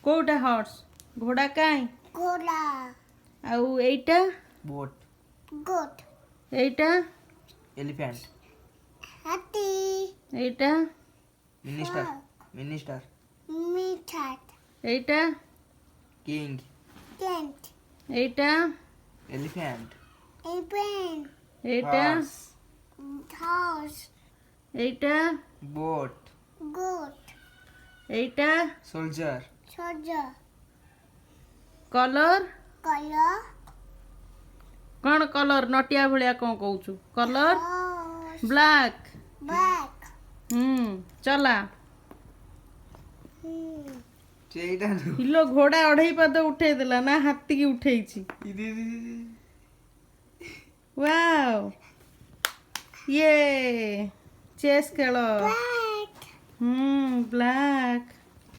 Kota horse घोड़ा काई घोड़ा आउ एटा बोट गोट एटा एलिफेंट हाथी एटा मिनिस्टर मिनिस्टर मीठाट एटा किंग टेंट एटा एलिफेंट एपेन एटा हॉर्स हाउस एटा बोट गोट एटा सोल्जर सोल्जर कलर कलर कौन कलर नटिया भलिया कौन कहूचु कलर हाउस ब्लैक बैक चला ସେଇଟା ନୁହଁ। ଇଲୋ ଘୋଡ଼ା ଅଢ଼େଇ ପାଦ ଉଠେଇ ଦେଲା ନା ହାତୀକି ଉଠେଇଛି ୱାଓ ଇଏ ଚେସ୍ ଖେଳ बैक ବ୍ଲାକ୍